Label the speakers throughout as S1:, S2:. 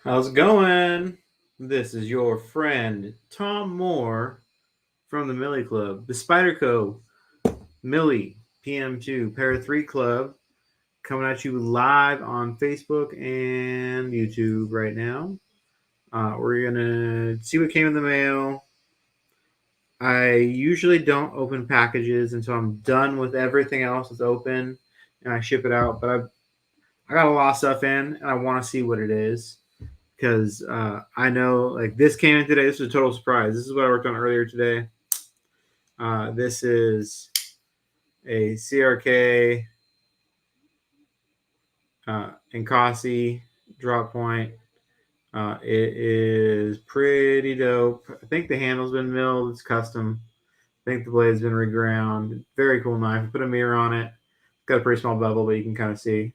S1: How's it going? This is your friend Tom Moore from the Millie Club, the Spyderco Millie PM2 Para 3 Club, coming at you live on Facebook and YouTube right now. We're gonna see what came in the mail. I usually don't open packages until I'm done with everything else that's open, and I ship it out. But I got a lot of stuff in, and I want to see what it is because I know like this came in today. This was a total surprise. This is what I worked on earlier today. This is a CRK Nkasi drop point. It is pretty dope. I think the handle's been milled. It's custom. I think the blade's been reground. Very cool knife. I put a mirror on it. It's got a pretty small bevel, but you can kind of see.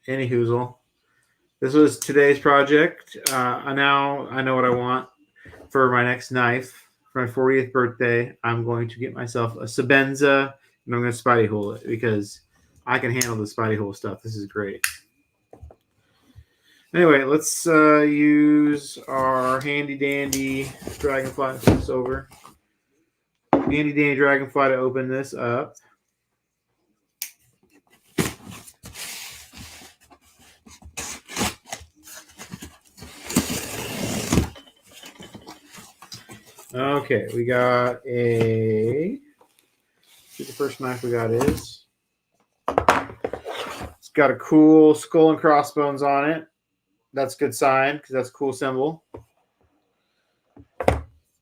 S1: Any hoozle. This was today's project. I know what I want for my next knife. For my 40th birthday, I'm going to get myself a Sabenza, and I'm going to spidey hole it because I can handle the spidey hole stuff. This is great. Anyway, let's use our handy dandy dragonfly. This over. Handy dandy dragonfly to open this up. Okay, we got a. The first knife we got is. It's got a cool skull and crossbones on it. That's a good sign because that's a cool symbol.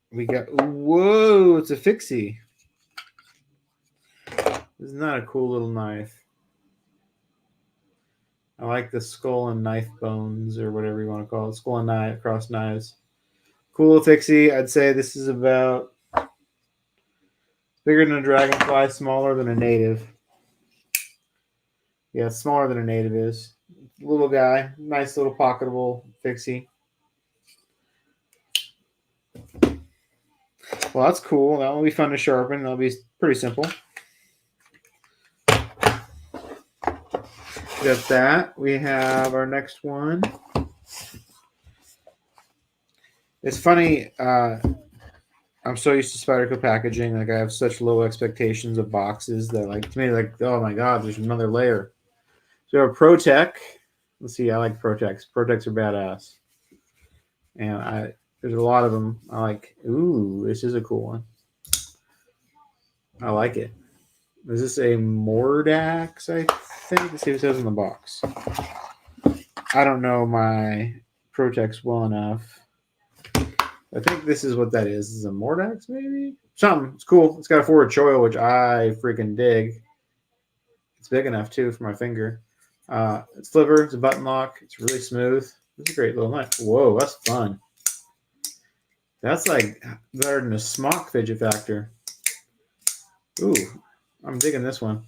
S1: We got. Whoa, it's a fixie. This is not a cool little knife. I like the skull and knife bones or whatever you want to call it. Skull and knife, cross knives. Cool fixie. I'd say this is about bigger than a dragonfly, smaller than a native. Yeah, it's smaller than a native is. Little guy, nice little pocketable fixie. Well, that's cool. That will be fun to sharpen. That'll be pretty simple. Got that. We have our next one. It's funny. I'm so used to Spyderco packaging. Like I have such low expectations of boxes that, like to me, like oh my god, there's another layer. So we have ProTech. Let's see. I like ProTechs. ProTechs are badass, and there's a lot of them. I like. Ooh, this is a cool one. I like it. Is this a Mordax? I think. Let's see what it says in the box. I don't know my ProTechs well enough. I think this is what that is. This is a Mordax, maybe? Something. It's cool. It's got a forward choil, which I freaking dig. It's big enough, too, for my finger. It's sliver. It's a button lock. It's really smooth. It's a great little knife. Whoa, that's fun. That's like better than a smock fidget factor. Ooh, I'm digging this one.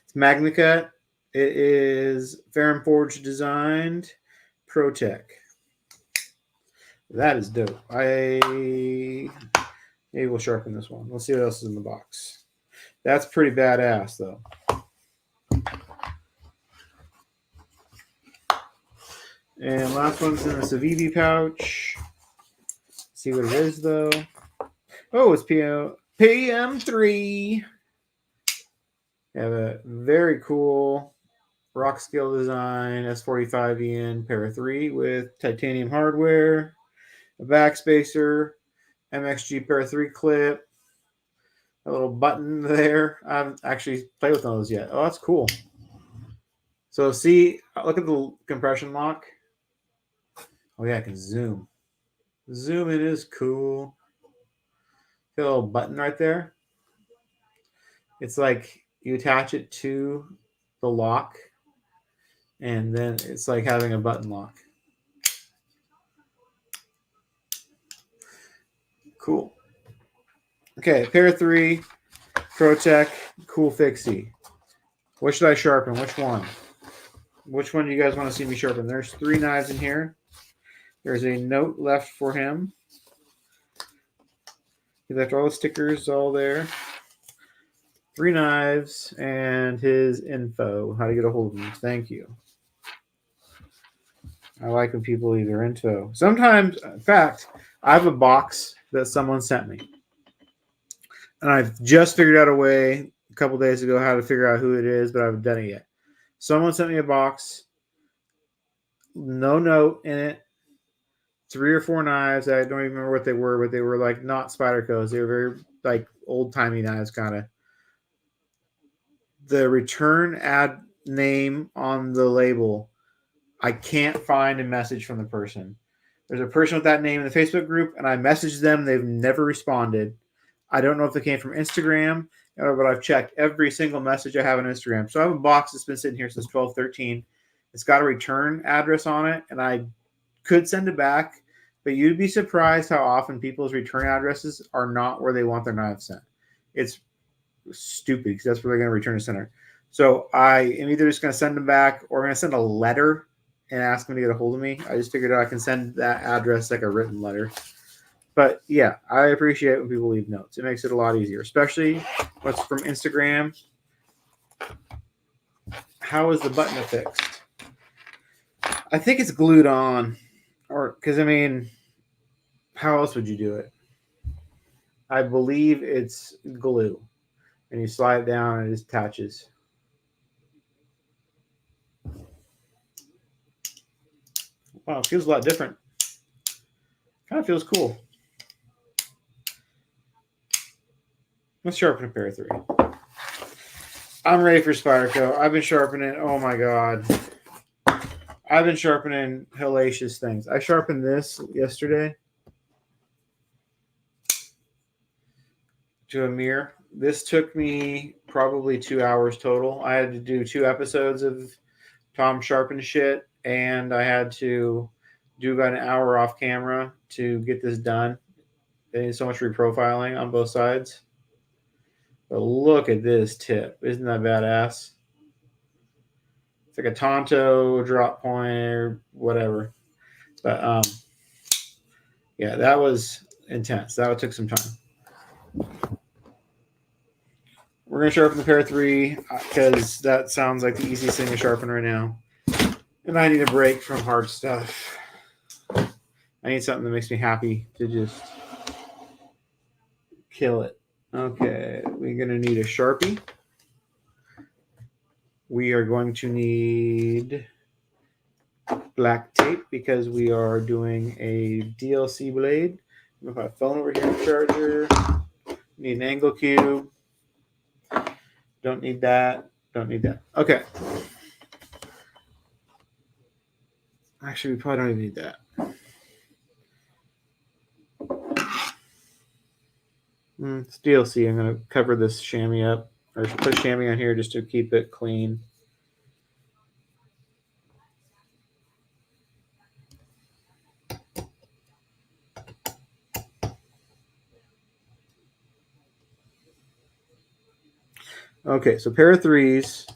S1: It's Magnicut. It is Ferrum Forge designed. ProTech. That is dope. Maybe we'll sharpen this one. Let's see what else is in the box. That's pretty badass, though. And last one's in a Civivi pouch. Let's see what it is, though. Oh, it's PM3. We have a very cool rock scale design S45 Ian Para 3 with titanium hardware, a backspacer, MXG Para 3 clip, a little button there. I haven't actually played with those yet. Oh, that's cool. So see, look at the compression lock. Oh yeah, I can zoom. Zoom in is cool. See a little button right there? It's like you attach it to the lock, and then it's like having a button lock. Cool. Okay, Para 3, ProTech, cool fixie. What should I sharpen? Which one? Which one do you guys want to see me sharpen? There's 3 knives in here. There's a note left for him. He left all the stickers all there. 3 knives and his info. How to get a hold of him. Thank you. I like when people leave their info. Sometimes, in fact, I have a box that someone sent me. And I've just figured out a way a couple days ago how to figure out who it is, but I haven't done it yet. Someone sent me a box, no note in it, 3 or 4 knives. I don't even remember what they were, but they were like not Spyderco's. They were very like old timey knives, kind of. The return ad name on the label, I can't find a message from the person. There's a person with that name in the Facebook group, and I messaged them. They've never responded. I don't know if they came from Instagram, but I've checked every single message I have on Instagram. So I have a box that's been sitting here since 12/13. It's got a return address on it, and I could send it back, but you'd be surprised how often people's return addresses are not where they want their knives sent. It's stupid because that's where they're going to return to center. So I am either just going to send them back or I'm going to send a letter and ask them to get a hold of me. I just figured out I can send that address like a written letter. But yeah, I appreciate when people leave notes. It makes it a lot easier, especially what's from Instagram. How is the button affixed? I think it's glued on, or because I mean, how else would you do it? I believe it's glue, and you slide it down and it just attaches. Wow, it feels a lot different. Kind of feels cool. Let's sharpen a pair of 3. I'm ready for Spyderco. I've been sharpening. Oh my god. I've been sharpening hellacious things. I sharpened this yesterday to a mirror. This took me probably 2 hours total. I had to do 2 episodes of Tom Sharpen shit, and I had to do about an hour off camera to get this done. They need so much reprofiling on both sides. But look at this tip. Isn't that badass? It's like a Tonto drop point or whatever. But yeah, that was intense. That took some time. We're going to sharpen the pair of 3 because that sounds like the easiest thing to sharpen right now. And I need a break from hard stuff. I need something that makes me happy to just kill it. Okay, we're going to need a Sharpie. We are going to need black tape because we are doing a DLC blade. I'm going to put my phone over here in the charger. Need an angle cube. Don't need that. Don't need that. Okay. Actually, we probably don't even need that. It's DLC. I'm going to cover this chamois up, or put chamois on here just to keep it clean. Okay, so pair of 3s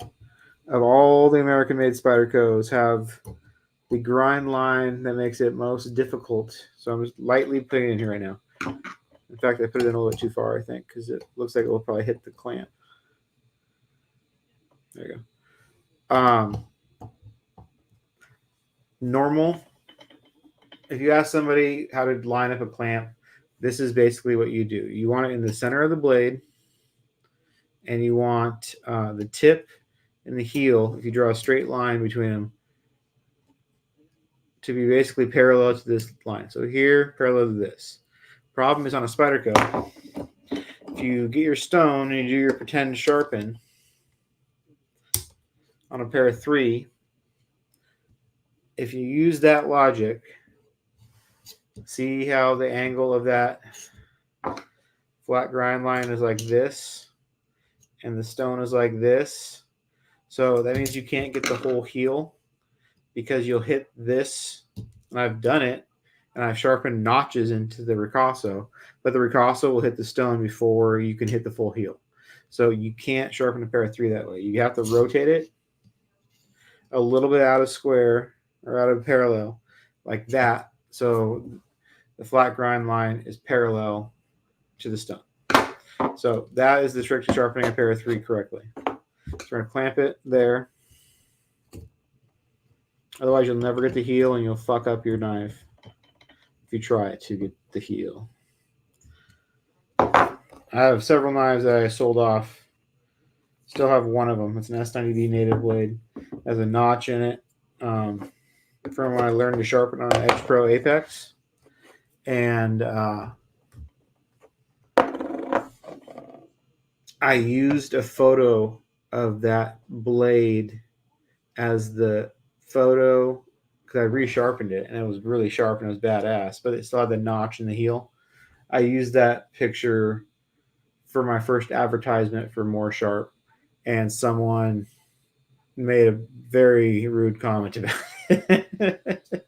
S1: of all the American-made Spydercos have the grind line that makes it most difficult. So I'm just lightly putting it in here right now. In fact, I put it in a little bit too far, I think, because it looks like it will probably hit the clamp. There you go. Normal. If you ask somebody how to line up a clamp, this is basically what you do. You want it in the center of the blade, and you want the tip and the heel, if you draw a straight line between them, to be basically parallel to this line. So here, parallel to this. Problem is on a Spyderco, if you get your stone and you do your pretend sharpen on a pair of 3, if you use that logic, see how the angle of that flat grind line is like this, and the stone is like this. So that means you can't get the whole heel because you'll hit this, and I've done it, and I've sharpened notches into the ricasso, but the ricasso will hit the stone before you can hit the full heel. So you can't sharpen a pair of 3 that way. You have to rotate it a little bit out of square or out of parallel like that. So the flat grind line is parallel to the stone. So that is the trick to sharpening a pair of 3 correctly. So we're going to clamp it there. Otherwise, you'll never get the heel and you'll fuck up your knife if you try to get the heel. I have several knives that I sold off. Still have one of them. It's an S90D native blade. It has a notch in it from when I learned to sharpen on an Edge Pro Apex. And I used a photo of that blade as the photo because I resharpened it and it was really sharp and it was badass, but it still had the notch in the heel. I used that picture for my first advertisement for More Sharp, and someone made a very rude comment about it.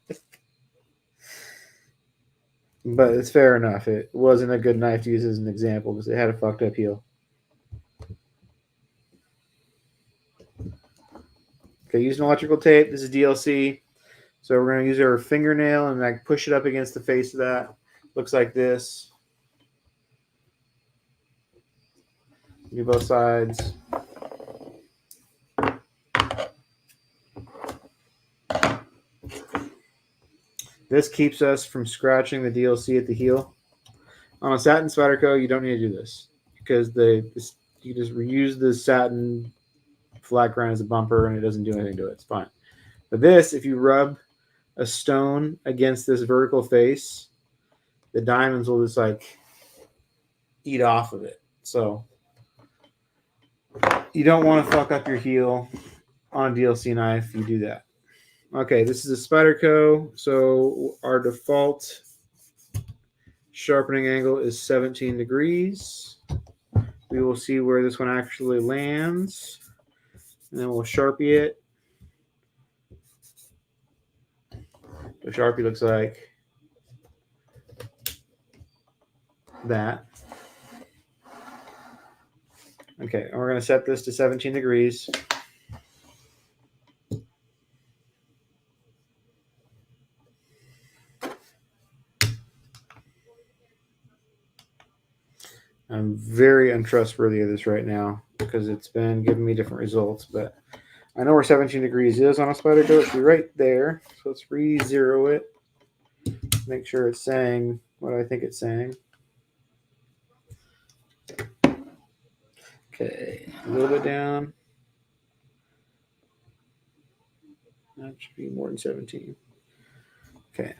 S1: But it's fair enough. It wasn't a good knife to use as an example because it had a fucked up heel. Okay, using electrical tape. This is DLC. So we're going to use our fingernail and like push it up against the face of that. Looks like this. Do both sides. This keeps us from scratching the DLC at the heel. On a satin Spyderco, you don't need to do this because you just reuse the satin flat grind as a bumper and it doesn't do anything to it. It's fine. But this, if you rub a stone against this vertical face, the diamonds will just like eat off of it. So you don't want to fuck up your heel on a DLC knife. You do that. Okay, this is a Spyderco. So our default sharpening angle is 17 degrees. We will see where this one actually lands. And then we'll Sharpie it. The Sharpie looks like that. Okay, and we're going to set this to 17 degrees. I'm very untrustworthy of this right now because it's been giving me different results, but I know where 17 degrees is on a Spyderco. It should be right there. So let's re-zero it. Make sure it's saying what I think it's saying. Okay, a little bit down. That should be more than 17. Okay.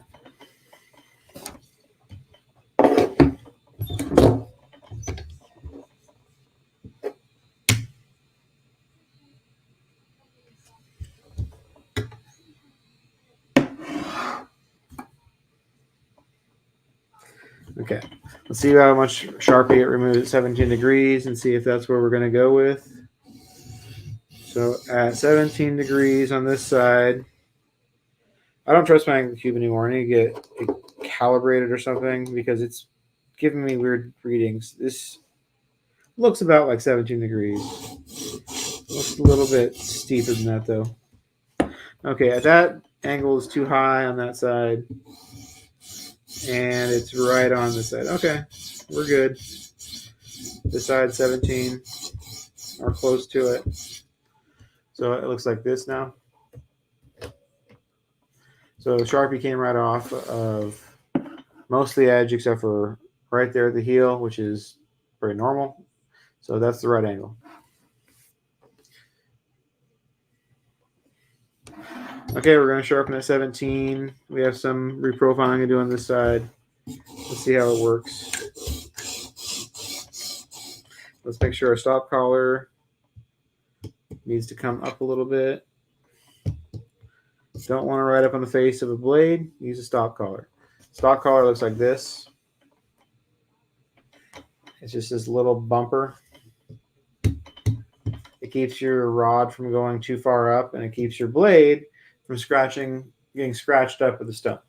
S1: Okay, let's see how much Sharpie it removes at 17 degrees and see if that's where we're going to go with. So at 17 degrees on this side, I don't trust my angle cube anymore. I need to get it calibrated or something because it's giving me weird readings. This looks about like 17 degrees. Looks a little bit steeper than that though. Okay, that angle is too high on that side. And it's right on this side. Okay, we're good. This side 17 or close to it. So it looks like this now. So Sharpie came right off of most of the edge except for right there at the heel, which is very normal. So that's the right angle. Okay, we're going to sharpen at 17. We have some reprofiling to do on this side. Let's see how it works. Let's make sure our stop collar needs to come up a little bit. Don't want to ride up on the face of a blade. Use a stop collar. Stop collar looks like this. It's just this little bumper. It keeps your rod from going too far up, and it keeps your blade from getting scratched up with the stone.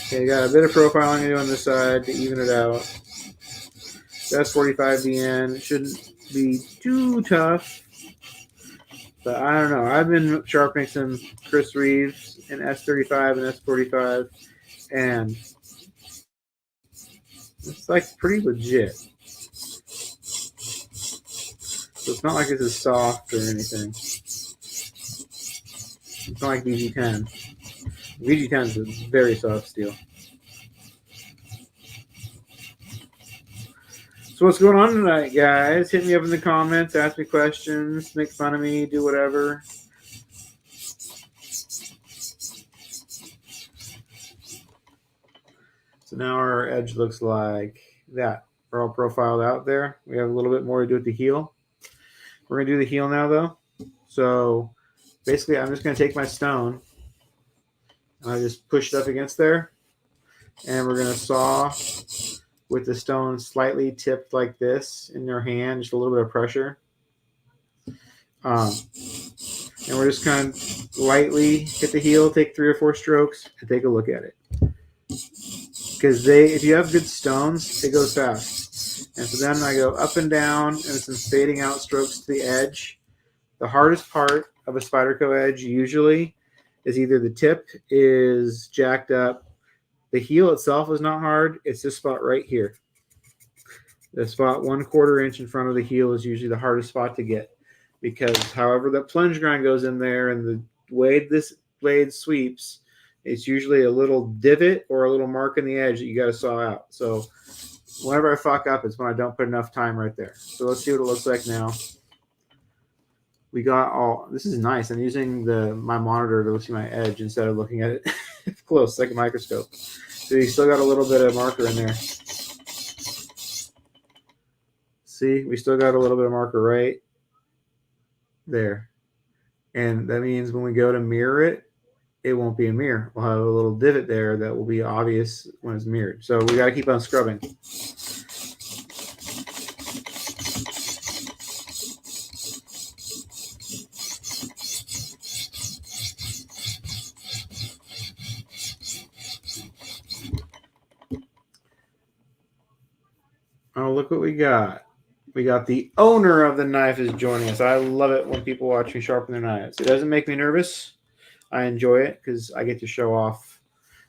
S1: Okay, you got a bit of profiling to do on this side to even it out. That's 45 DN. It shouldn't be too tough, but I don't know. I've been sharpening some Chris Reeves in S35 and S45, and it's like pretty legit. So it's not like it's as soft or anything. It's not like VG10. VG10 is a very soft steel. So what's going on tonight, guys? Hit me up in the comments, ask me questions, make fun of me, do whatever. So now our edge looks like that. We're all profiled out there. We have a little bit more to do at the heel. We're going to do the heel now, though. So basically, I'm just going to take my stone. And I just push it up against there. And we're going to saw with the stone slightly tipped like this in your hand, just a little bit of pressure. And we're just kind of lightly hit the heel, take 3 or 4 strokes, and take a look at it. Because if you have good stones, it goes fast. And so then I go up and down, and some fading out strokes to the edge. The hardest part of a Spyderco edge usually is either the tip is jacked up. The heel itself is not hard. It's this spot right here. The spot 1/4 inch in front of the heel is usually the hardest spot to get. Because however the plunge grind goes in there and the way this blade sweeps, it's usually a little divot or a little mark in the edge that you got to saw out. So whenever I fuck up, it's when I don't put enough time right there. So let's see what it looks like now. We got all, this is nice. I'm using my monitor to see my edge instead of looking at it close, like a microscope. So you still got a little bit of marker in there. See, we still got a little bit of marker right there. And that means when we go to mirror it, it won't be a mirror. We'll have a little divot there that will be obvious when it's mirrored. So we got to keep on scrubbing. Oh, look what we got. We got the owner of the knife is joining us. I love it when people watch me sharpen their knives. It doesn't make me nervous. I enjoy it because I get to show off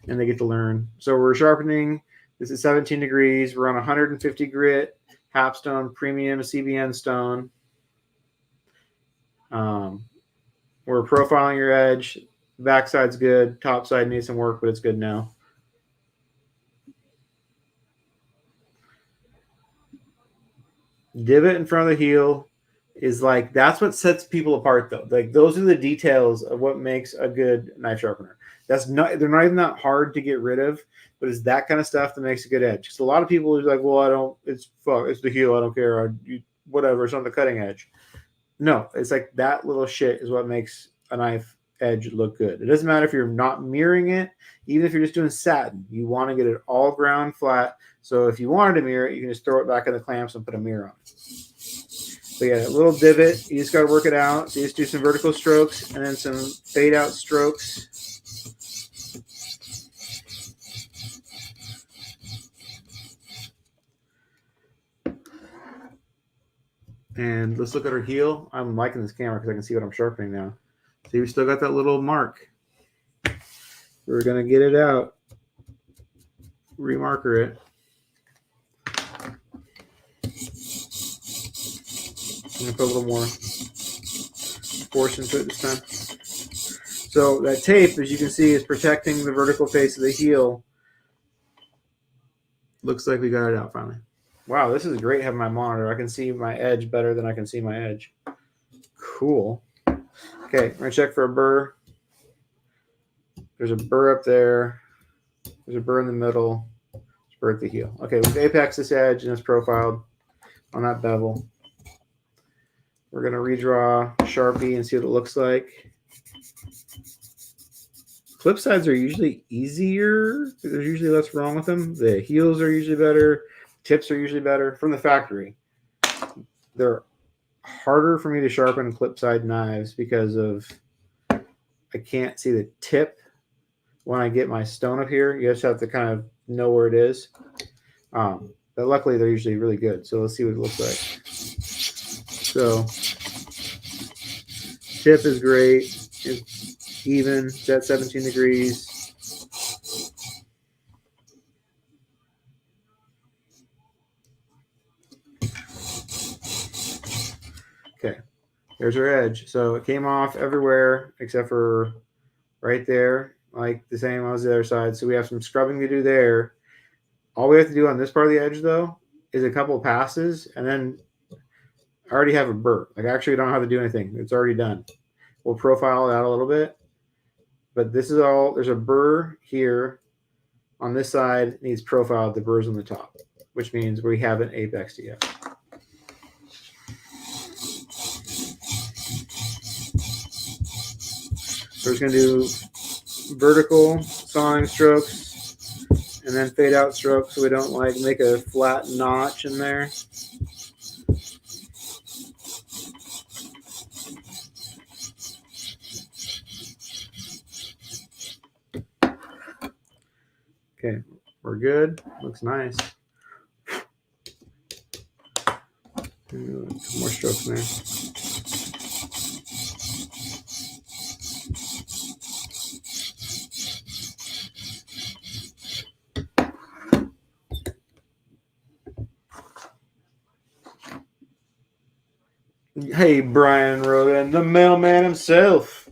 S1: and they get to learn. So we're sharpening. This is 17 degrees. We're on 150 grit, Hapstone Premium CBN stone. We're profiling your edge. Backside's good. Top side needs some work, but it's good now. Divot in front of the heel is like, that's what sets people apart, though. Like, those are the details of what makes a good knife sharpener. They're not even that hard to get rid of, but it's that kind of stuff that makes a good edge. Because a lot of people are like, well, it's the heel, I don't care, whatever, it's on the cutting edge. No, it's like that little shit is what makes a knife edge look good. It doesn't matter if you're not mirroring it, even if you're just doing satin, you want to get it all ground flat. So if you wanted to mirror it, you can just throw it back in the clamps and put a mirror on it. So yeah, a little divot, you just got to work it out. So you just do some vertical strokes and then some fade out strokes. And let's look at her heel. I'm liking this camera because I can see what I'm sharpening now. See, we still got that little mark. We're going to get it out. Remarker it. I'm going to put a little more force into it this time. So that tape, as you can see, is protecting the vertical face of the heel. Looks like we got it out finally. Wow, this is great having my monitor. I can see my edge better than I can see my edge. Cool. Okay, we're going to check for a burr. There's a burr up there. There's a burr in the middle. There's a burr at the heel. Okay, we've apexed this edge and it's profiled on that bevel. We're going to redraw Sharpie and see what it looks like. Clip sides are usually easier. There's usually less wrong with them. The heels are usually better. Tips are usually better from the factory. They're harder for me to sharpen clip side knives because of I can't see the tip when I get my stone up here. You just have to kind of know where it is. But luckily, they're usually really good. So let's see what it looks like. So tip is great. It's even. It's at 17 degrees. There's our edge. So it came off everywhere except for right there, like the same as the other side. So we have some scrubbing to do there. All we have to do on this part of the edge, though, is a couple of passes, and then I already have a burr. Like, actually, don't have to do anything. It's already done. We'll profile it out a little bit, but this is all. There's a burr here on this side. Needs profiled. The burr's on the top, which means we haven't apexed it yet. So we're just going to do vertical sawing strokes and then fade out strokes so we don't like make a flat notch in there. Okay, we're good. Looks nice. Two more strokes in there. Hey, Brian Rogan, the mailman himself.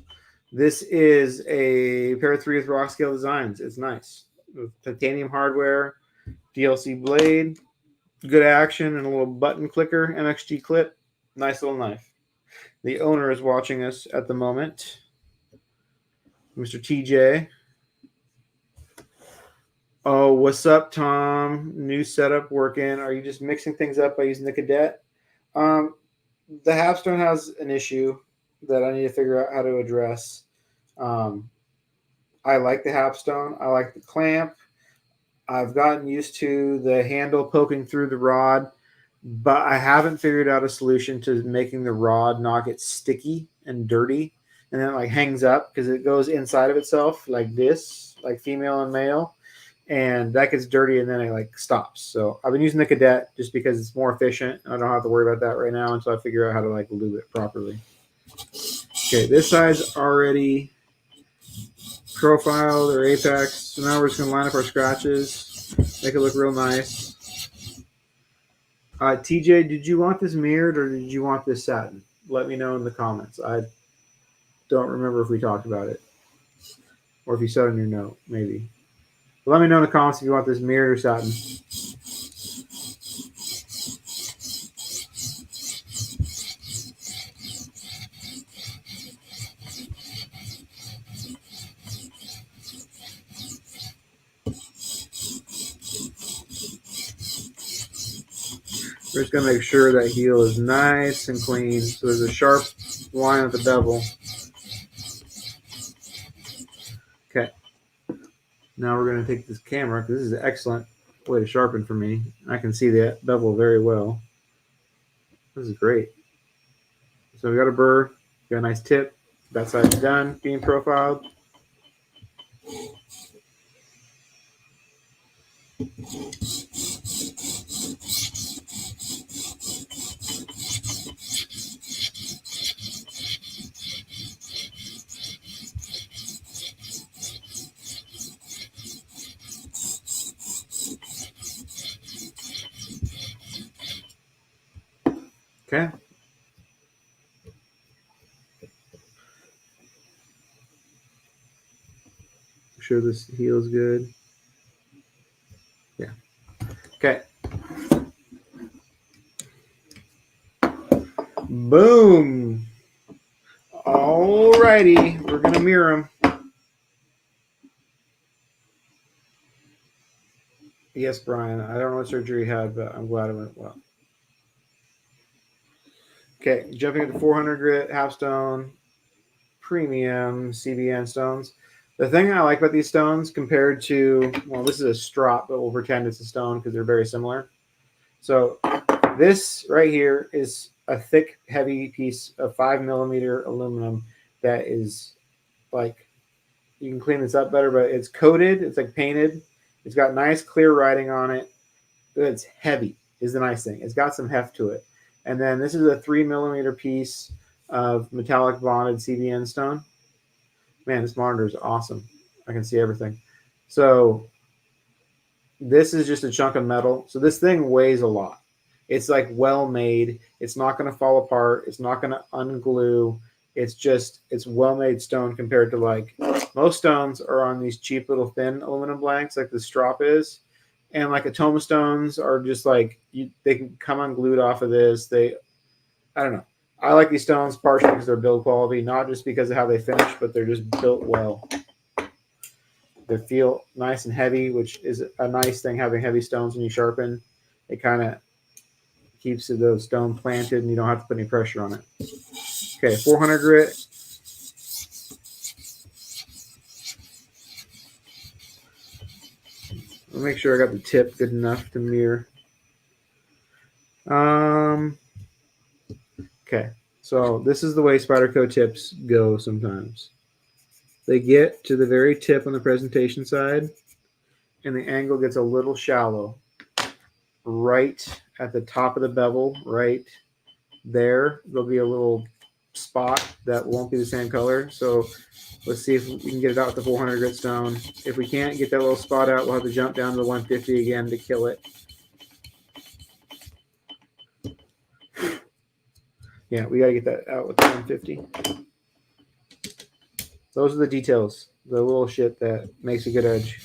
S1: This is a pair of 3 with rock scale designs. It's nice. With titanium hardware, DLC blade, good action, and a little button clicker, MXG clip. Nice little knife. The owner is watching us at the moment, Mr. TJ. Oh, what's up, Tom? New setup working. Are you just mixing things up by using the Kadet? The Halfstone has an issue that I need to figure out how to address. I like the Halfstone. I like the clamp. I've gotten used to the handle poking through the rod, but I haven't figured out a solution to making the rod not get sticky and dirty, and then it like hangs up because it goes inside of itself like this, like female and male, and that gets dirty and then it like stops. So I've been using the Kadet just because it's more efficient. I don't have to worry about that right now until I figure out how to like lube it properly. Okay, this side's already profiled or apex. So now we're just going to line up our scratches, make it look real nice. TJ, did you want this mirrored or did you want this satin? Let me know in the comments. I don't remember if we talked about it or if you said it in your note, maybe. But let me know in the comments if you want this mirrored or satin. We're just going to make sure that heel is nice and clean. So there's a sharp line at the bevel. Okay. Now we're going to take this camera, because this is an excellent way to sharpen for me. I can see that bevel very well. This is great. So we got a burr, got a nice tip. That side's done, being profiled. Okay. Make sure this heel is good. Yeah. Okay. Boom. Alrighty. We're going to mirror them. Yes, Brian. I don't know what surgery he had, but I'm glad it went well. Okay, jumping into 400 grit halfstone premium CBN stones. The thing I like about these stones compared to, well, this is a strop, but we'll pretend it's a stone because they're very similar. So this right here is a thick, heavy piece of 5mm aluminum that is like, you can clean this up better, but it's coated. It's like painted. It's got nice, clear writing on it. It's heavy is the nice thing. It's got some heft to it. And then this is a 3mm piece of metallic bonded CBN stone. Man, this monitor is awesome. I can see everything. So this is just a chunk of metal. So this thing weighs a lot. It's like well made. It's not going to fall apart. It's not going to unglue. It's well made stone compared to like most stones are on these cheap little thin aluminum blanks like the strop is, and like Atoma stones are just like they can come unglued off of this. I don't know. I like these stones partially because they're build quality, not just because of how they finish, but they're just built well. They feel nice and heavy, which is a nice thing having heavy stones when you sharpen. It kind of keeps the stone planted and you don't have to put any pressure on it. Okay, 400 grit. I'll make sure I got the tip good enough to mirror. Okay, so this is the way Spyderco tips go sometimes. They get to the very tip on the presentation side, and the angle gets a little shallow. Right at the top of the bevel, right there, there'll be a little spot that won't be the same color. So let's see if we can get it out with the 400 grit stone. If we can't get that little spot out, we'll have to jump down to the 150 again to kill it. Yeah, we got to get that out with the 150. Those are the details, the little shit that makes a good edge.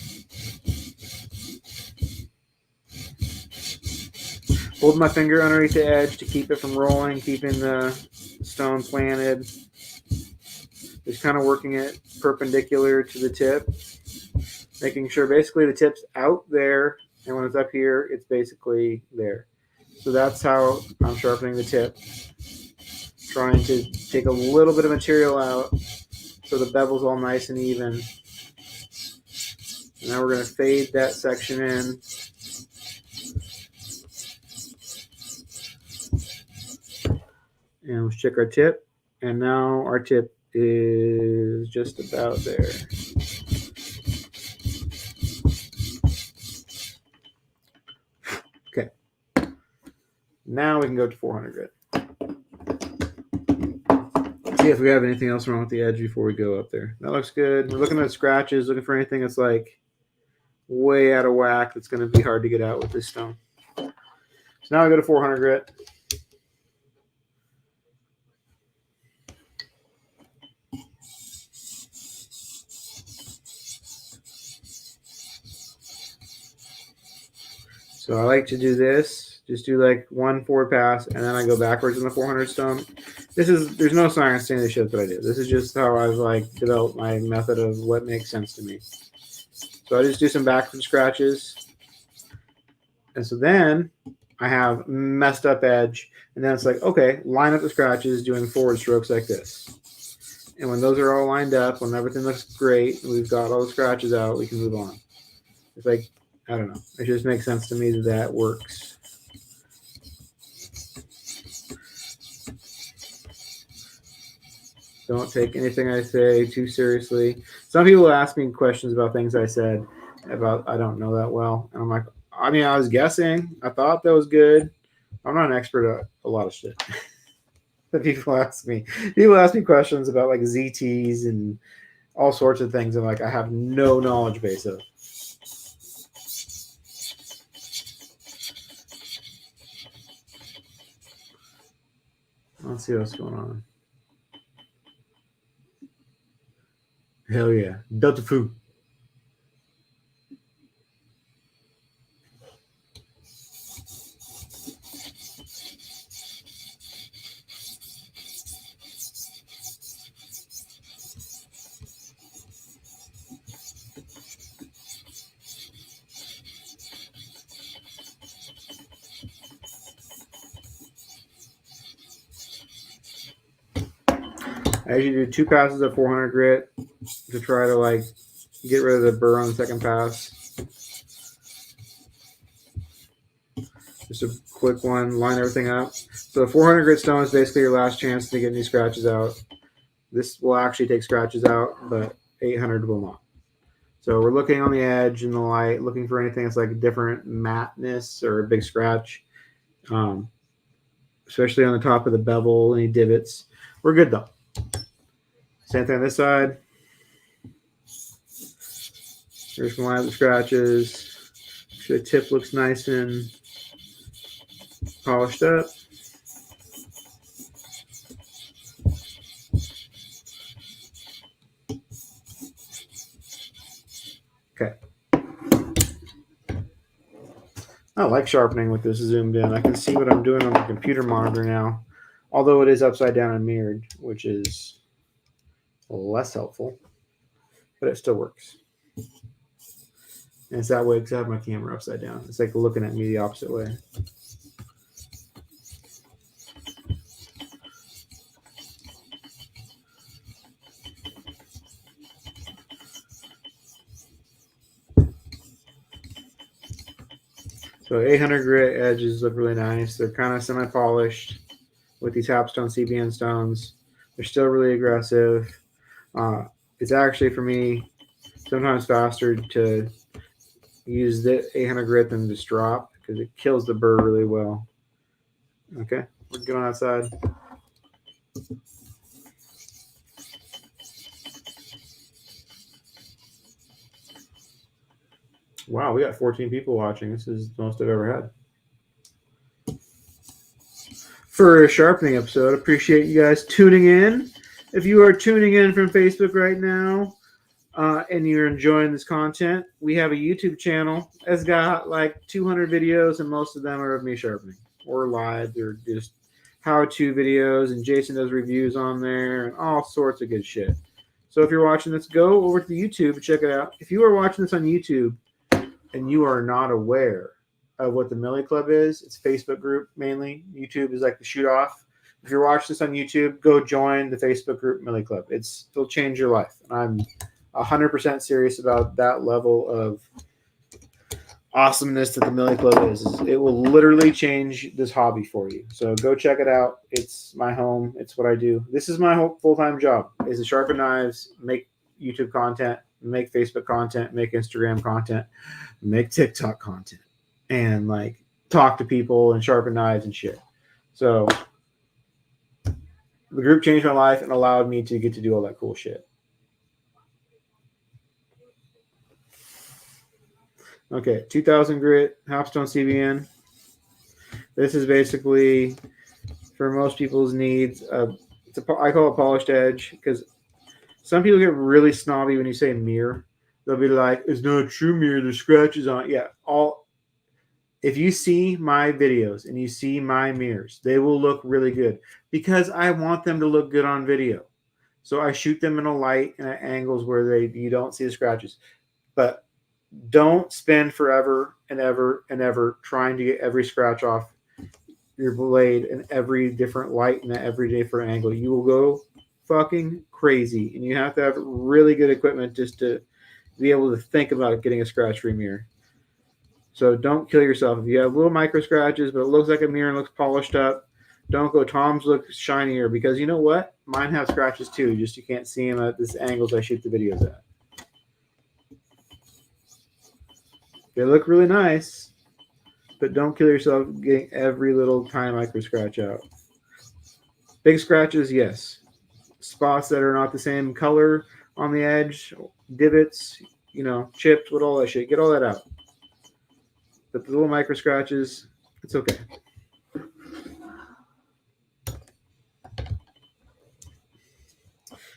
S1: Hold my finger underneath the edge to keep it from rolling, keeping the stone planted. Just kind of working it perpendicular to the tip, making sure basically the tip's out there, and when it's up here, it's basically there. So that's how I'm sharpening the tip. Trying to take a little bit of material out so the bevel's all nice and even. And now we're going to fade that section in. And let's check our tip. And now our tip is just about there. Okay. Now we can go to 400 grit. See if we have anything else wrong with the edge before we go up there. That looks good. We're looking at scratches, looking for anything that's like way out of whack that's going to be hard to get out with this stone. So now I go to 400 grit. So I like to do this. Just do like one forward pass, and then I go backwards in the 400 stone. There's no science to any of the shit that I do. This is just how I've like developed my method of what makes sense to me. So I just do some backward scratches. And so then I have messed up edge. And then it's like, okay, line up the scratches doing forward strokes like this. And when those are all lined up, when everything looks great, and we've got all the scratches out, we can move on. It's like, I don't know. It just makes sense to me that that works. Don't take anything I say too seriously. Some people ask me questions about things I said about I don't know that well. And I'm like, I mean, I was guessing. I thought that was good. I'm not an expert at a lot of shit. That people ask me. People ask me questions about like ZTs and all sorts of things. And like, I have no knowledge base of. Let's see what's going on. Hell yeah. Delta Fu. I usually do 2 passes of 400 grit to try to like get rid of the burr on the second pass. Just a quick one, line everything up. So the 400 grit stone is basically your last chance to get any scratches out. This will actually take scratches out, but 800 will not. So we're looking on the edge in the light, looking for anything that's like a different matteness or a big scratch, especially on the top of the bevel, any divots. We're good though. Same thing on this side. There's some line of the scratches. Make sure the tip looks nice and polished up. Okay. I like sharpening with this zoomed in. I can see what I'm doing on the computer monitor now, although it is upside down and mirrored, which is less helpful, but it still works. And it's that way because I have my camera upside down. It's like looking at me the opposite way. So 800 grit edges look really nice. They're kind of semi-polished with these Hapstone CBN stones. They're still really aggressive. It's actually, for me, sometimes faster to use the 800 grit than just drop because it kills the burr really well. Okay, we're going outside. Wow, we got 14 people watching. This is the most I've ever had. For a sharpening episode, appreciate you guys tuning in. If you are tuning in from Facebook right now and you're enjoying this content, we have a YouTube channel that's got like 200 videos, and most of them are of me sharpening or live. They're just how-to videos, and Jason does reviews on there and all sorts of good shit. So if you're watching this, go over to YouTube and check it out. If you are watching this on YouTube and you are not aware of what the Millie Club is, it's a Facebook group mainly. YouTube is like the shoot off. If you're watching this on YouTube, go join the Facebook group Millie Club. It'll change your life. And I'm 100% serious about that level of awesomeness that the Millie Club is. It will literally change this hobby for you. So go check it out. It's my home. It's what I do. This is my whole full-time job, is to sharpen knives, make YouTube content, make Facebook content, make Instagram content, make TikTok content, and like talk to people and sharpen knives and shit. So the group changed my life and allowed me to get to do all that cool shit. Okay, 2000 grit Hapstone CBN. This is basically for most people's needs. I call it polished edge because some people get really snobby when you say mirror. They'll be like, "It's not a true mirror. There's scratches on it." Yeah, if you see my videos and you see my mirrors, they will look really good because I want them to look good on video. So I shoot them in a light and at angles where you don't see the scratches. But don't spend forever and ever and ever trying to get every scratch off your blade in every different light and at every different angle. You will go fucking crazy, and you have to have really good equipment just to be able to think about getting a scratch-free mirror. So don't kill yourself. If you have little micro scratches, but it looks like a mirror and looks polished up, don't go, Tom's look shinier, because you know what? Mine have scratches too, just you can't see them at this angles I shoot the videos at. They look really nice, but don't kill yourself getting every little tiny micro scratch out. Big scratches, yes. Spots that are not the same color on the edge, divots, chips, with all that shit. Get all that out. But the little micro scratches, it's okay.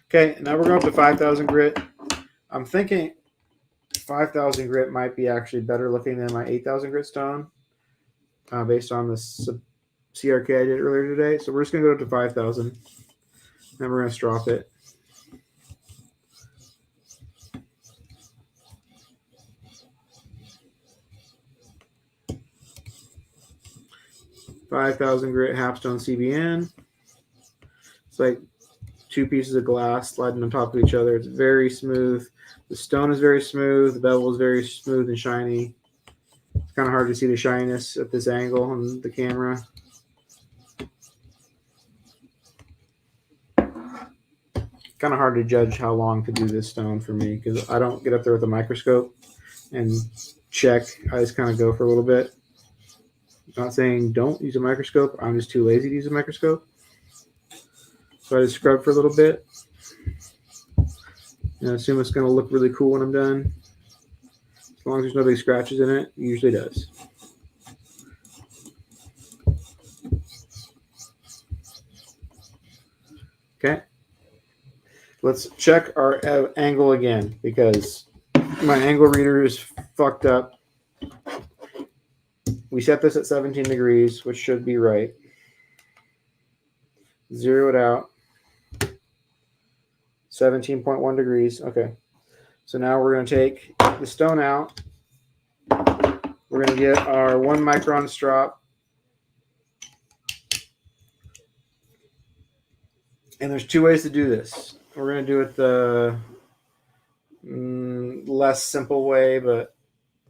S1: Okay, now we're going up to 5,000 grit. I'm thinking 5,000 grit might be actually better looking than my 8,000 grit stone based on the CRK I did earlier today. So we're just going to go up to 5,000. Then we're going to strop it. $5,000 grit Hapstone CBN. It's like two pieces of glass sliding on top of each other. It's very smooth. The stone is very smooth. The bevel is very smooth and shiny. It's kind of hard to see the shininess at this angle on the camera. Kind of hard to judge how long to do this stone for me because I don't get up there with a microscope and check. I just kind of go for a little bit. I'm not saying don't use a microscope. I'm just too lazy to use a microscope. So I just scrub for a little bit. And I assume it's going to look really cool when I'm done. As long as there's no big scratches in it, it usually does. Let's check our angle again because my angle reader is fucked up. We set this at 17 degrees, which should be right. Zero it out. 17.1 degrees. Okay. So now we're going to take the stone out. We're going to get our 1 micron strop. And there's two ways to do this. We're going to do it the less simple way, but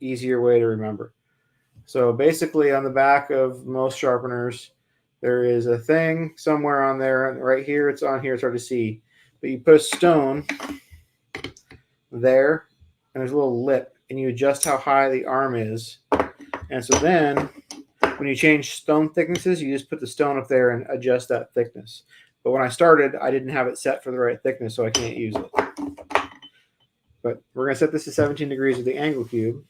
S1: easier way to remember. So basically on the back of most sharpeners, there is a thing somewhere on there. Right here, it's on here. It's hard to see. But you put a stone there, and there's a little lip, and you adjust how high the arm is. And so then when you change stone thicknesses, you just put the stone up there and adjust that thickness. But when I started, I didn't have it set for the right thickness, so I can't use it. But we're going to set this to 17 degrees with the angle cube.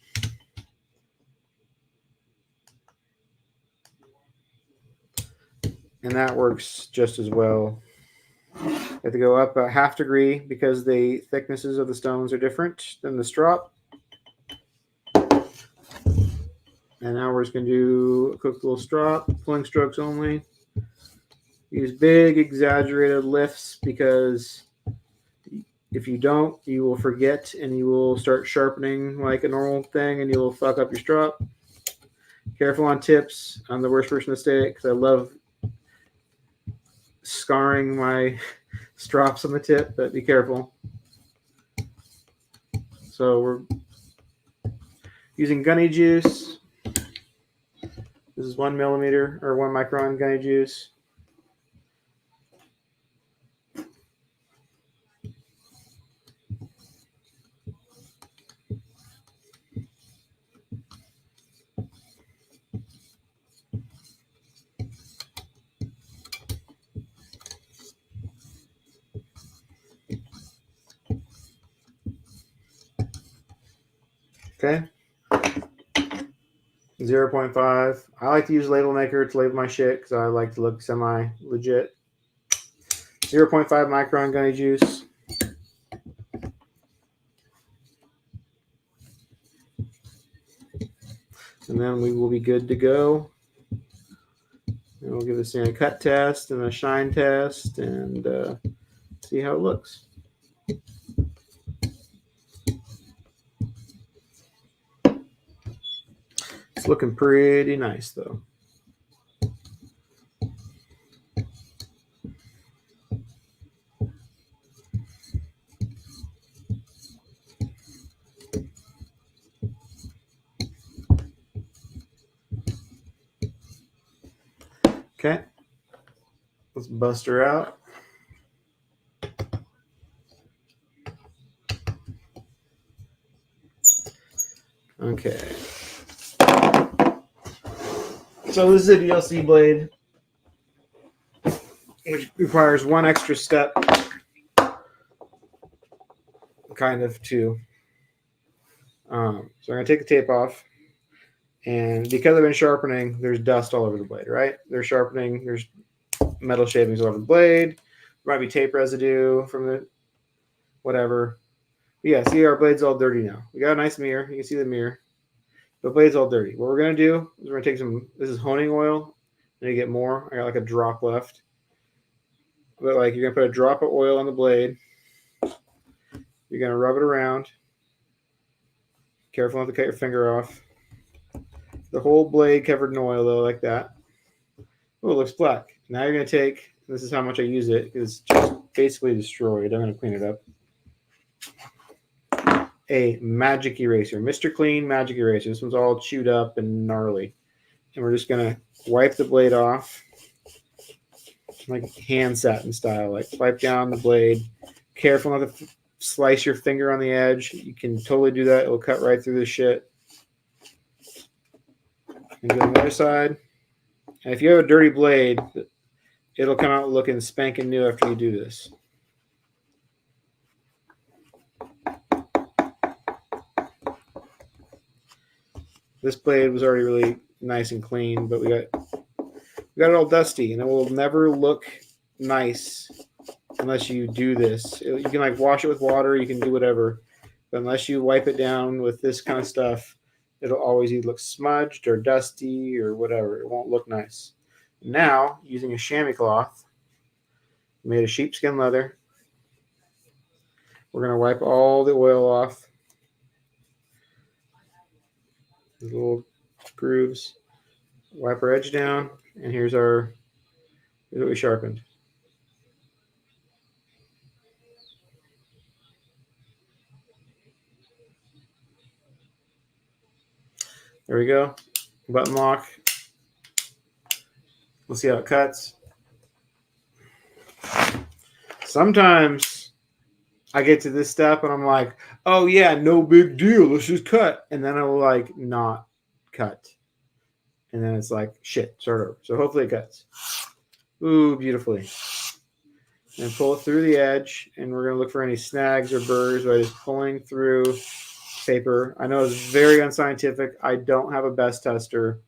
S1: And that works just as well. You have to go up a half degree because the thicknesses of the stones are different than the strop. And now we're just going to do a quick little strop, pulling strokes only. Use big exaggerated lifts because if you don't, you will forget and you will start sharpening like a normal thing and you will fuck up your strop. Careful on tips. I'm the worst person to say it because I love scarring my strops on the tip, but be careful. So we're using gunny juice. This is 1 millimeter or 1 micron gunny juice. Okay. 0.5. I like to use label maker to label my shit because I like to look semi-legit. 0.5 micron gunny juice. And then we will be good to go. And we'll give this thing a cut test and a shine test and see how it looks. It's looking pretty nice though. Okay, let's bust her out. Okay. So this is a DLC blade, which requires one extra step, kind of, too. So I'm going to take the tape off. And because I've been sharpening, there's dust all over the blade, right? There's sharpening, there's metal shavings all over the blade. There might be tape residue from the whatever. But yeah, see, our blade's all dirty now. We got a nice mirror. You can see the mirror. The blade's all dirty. What we're going to do is we're going to take some, this is honing oil. I'm going to get more. I got like a drop left. But like you're going to put a drop of oil on the blade. You're going to rub it around. Careful not to cut your finger off. The whole blade covered in oil, though, like that. Oh, it looks black. Now you're going to take, this is how much I use it, it's just basically destroyed. I'm going to clean it up. A magic eraser, Mr. Clean magic eraser. This one's all chewed up and gnarly. And we're just going to wipe the blade off, like hand satin style, like wipe down the blade. Careful not to slice your finger on the edge. You can totally do that. It'll cut right through the shit. And do the other side. And if you have a dirty blade, it'll come out looking spanking new after you do this. This blade was already really nice and clean, but we got it all dusty, and it will never look nice unless you do this. You can like wash it with water. You can do whatever. But unless you wipe it down with this kind of stuff, it'll always either look smudged or dusty or whatever. It won't look nice. Now, using a chamois cloth made of sheepskin leather, we're going to wipe all the oil off. These little grooves. Wipe our edge down, and here's what we sharpened. There we go. Button lock. We'll see how it cuts. Sometimes I get to this step and I'm like, oh yeah, no big deal. Let's just cut. And then I will like not cut. And then it's like, shit, start over. So hopefully it cuts. Ooh, beautifully. And pull it through the edge. And we're going to look for any snags or burrs by just pulling through paper. I know it's very unscientific. I don't have a best tester.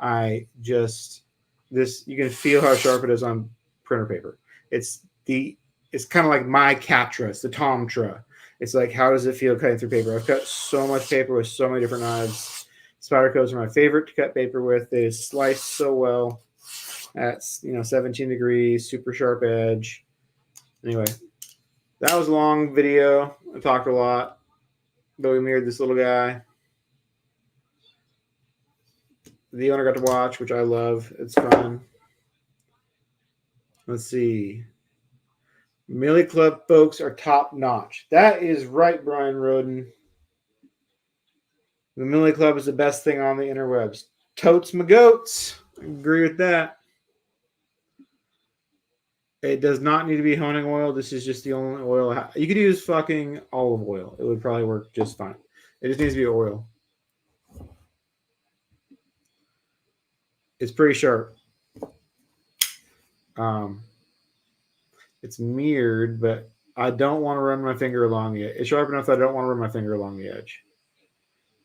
S1: You can feel how sharp it is on printer paper. It's kind of like my Catra. It's the Tomtra. It's like, how does it feel cutting through paper? I've cut so much paper with so many different knives. Spydercos are my favorite to cut paper with. They slice so well at 17 degrees, super sharp edge. Anyway, that was a long video. I talked a lot, but we mirrored this little guy. The owner got to watch, which I love. It's fun. Let's see. Millie Club folks are top notch. That is right, Brian Roden. The Millie Club is the best thing on the interwebs. Totes my goats. I agree with that. It does not need to be honing oil. This is just the only oil. You could use fucking olive oil. It would probably work just fine. It just needs to be oil. It's pretty sharp. It's mirrored, but I don't want to run my finger along it. It's sharp enough that I don't want to run my finger along the edge.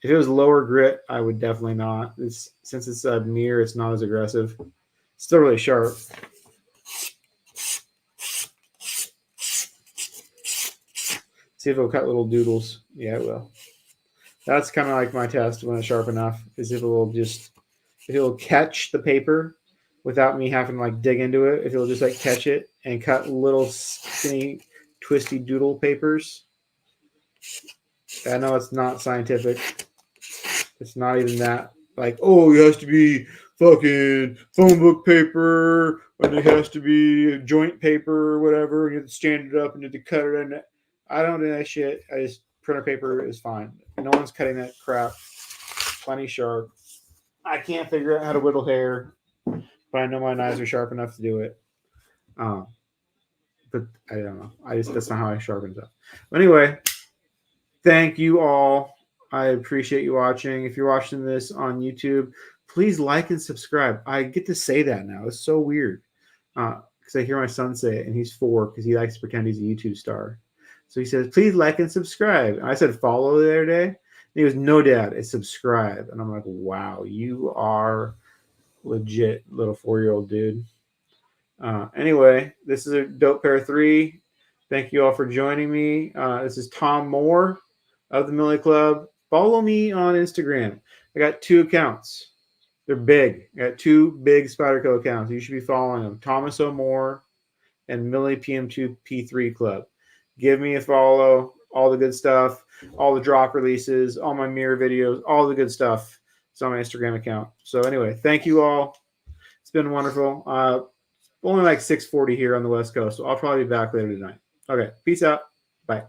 S1: If it was lower grit, I would definitely not. Since it's a mirror, it's not as aggressive. It's still really sharp. See if it'll cut little doodles. Yeah, it will. That's kind of like my test when it's sharp enough, is if it'll catch the paper without me having to like dig into it. If it'll just like catch it and cut little skinny, twisty doodle papers. I know it's not scientific. It's not even that like, oh, it has to be fucking phone book paper, and it has to be joint paper or whatever. You have to stand it up and you have to cut it in. I don't do that shit. Printer paper is fine. No one's cutting that crap. Plenty sharp. I can't figure out how to whittle hair, but I know my knives are sharp enough to do it. But I don't know. That's not how I sharpen stuff. But anyway, thank you all. I appreciate you watching. If you're watching this on YouTube, please like and subscribe. I get to say that now. It's so weird because I hear my son say it, and he's 4 because he likes to pretend he's a YouTube star. So he says, please like and subscribe. And I said follow the other day. And he goes, no, Dad, it's subscribe. And I'm like, wow, you are legit little 4-year-old dude. Anyway, this is a Dope Pair 3. Thank you all for joining me. This is Tom Moore of the Millie Club. Follow me on Instagram. I got 2 accounts. They're big. I got 2 big Spyderco accounts. You should be following them. Thomas O'More and Millie PM2P3 Club. Give me a follow. All the good stuff. All the drop releases. All my mirror videos. All the good stuff. It's on my Instagram account. So anyway, thank you all. It's been wonderful. Only like 6:40 here on the West Coast, so I'll probably be back later tonight. Okay, peace out. Bye.